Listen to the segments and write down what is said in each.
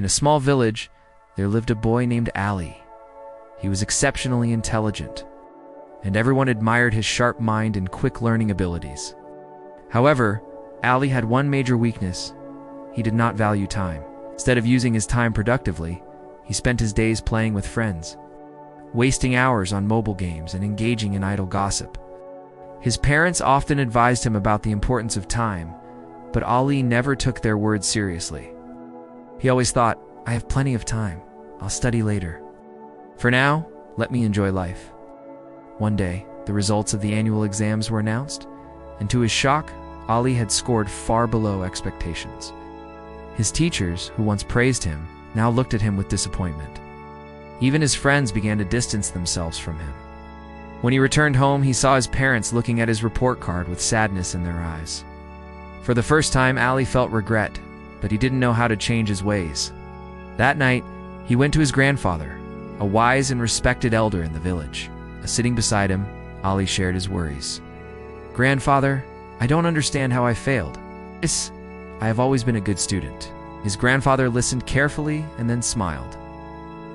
In a small village, there lived a boy named Ali. He was exceptionally intelligent, and everyone admired his sharp mind and quick learning abilities. However, Ali had one major weakness. He did not value time. Instead of using his time productively, he spent his days playing with friends, wasting hours on mobile games and engaging in idle gossip. His parents often advised him about the importance of time, but Ali never took their words seriously. He always thought, "I have plenty of time. I'll study later. For now, let me enjoy life." One day, the results of the annual exams were announced, and to his shock, Ali had scored far below expectations. His teachers, who once praised him, now looked at him with disappointment. Even his friends began to distance themselves from him. When he returned home, he saw his parents looking at his report card with sadness in their eyes. For the first time, Ali felt regret, but he didn't know how to change his ways. That night, he went to his grandfather, a wise and respected elder in the village. Sitting beside him, Ali shared his worries. "Grandfather, I don't understand how I failed. I have always been a good student." His grandfather listened carefully and then smiled.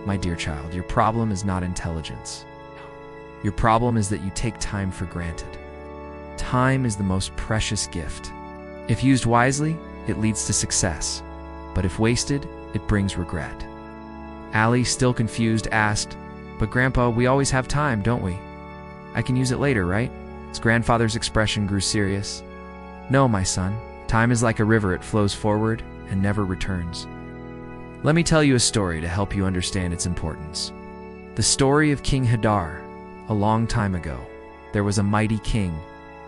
"My dear child, your problem is not intelligence. Your problem is that you take time for granted. Time is the most precious gift. If used wisely, it leads to success. But if wasted, it brings regret." Ali, still confused, asked, "But Grandpa, we always have time, don't we? I can use it later, right?" His grandfather's expression grew serious. "No, my son. Time is like a river. It flows forward and never returns. Let me tell you a story to help you understand its importance. The story of King Hadar. A long time ago, there was a mighty king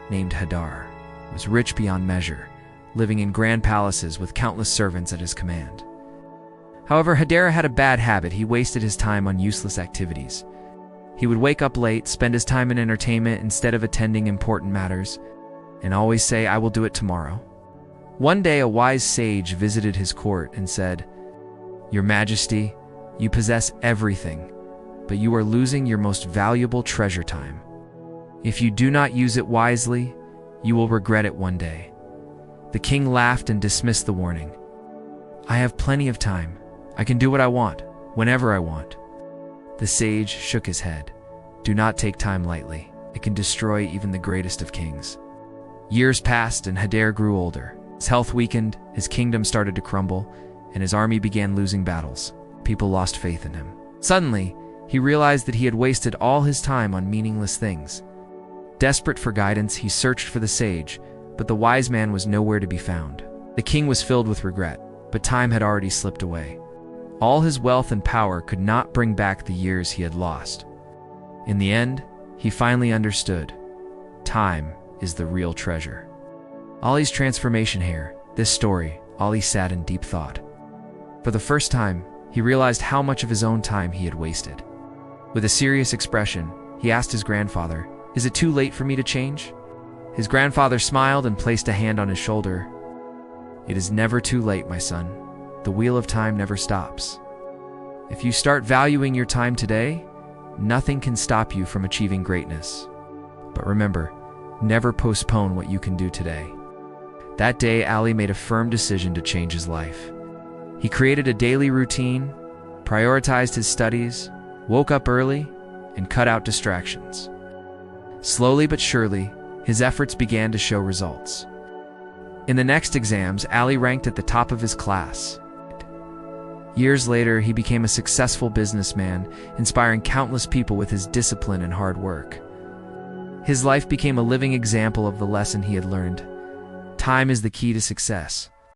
named Hadar. He was rich beyond measure, living in grand palaces with countless servants at his command. However, Hadar had a bad habit. He wasted his time on useless activities. He would wake up late, spend his time in entertainment instead of attending important matters, and always say, "I will do it tomorrow." One day, a wise sage visited his court and said, "Your Majesty, you possess everything, but you are losing your most valuable treasure, time. If you do not use it wisely, you will regret it one day." The king laughed and dismissed the warning. "I have plenty of time. I can do what I want, whenever I want." The sage shook his head. "Do not take time lightly. It can destroy even the greatest of kings." Years passed and Hadar grew older. His health weakened, his kingdom started to crumble, and his army began losing battles. People lost faith in him. Suddenly, he realized that he had wasted all his time on meaningless things. Desperate for guidance, he searched for the sage, but the wise man was nowhere to be found. The king was filled with regret, but time had already slipped away. All his wealth and power could not bring back the years he had lost. In the end, he finally understood. Time is the real treasure. Ali's transformation here. This story, Ali sat in deep thought. For the first time, he realized how much of his own time he had wasted. With a serious expression, he asked his grandfather, "Is it too late for me to change?" His grandfather smiled and placed a hand on his shoulder. "It is never too late, my son. The wheel of time never stops. If you start valuing your time today, nothing can stop you from achieving greatness. But remember, never postpone what you can do today." That day, Ali made a firm decision to change his life. He created a daily routine, prioritized his studies, woke up early, and cut out distractions. Slowly but surely, his efforts began to show results. In the next exams, Ali ranked at the top of his class. Years later, he became a successful businessman, inspiring countless people with his discipline and hard work. His life became a living example of the lesson he had learned. Time is the key to success.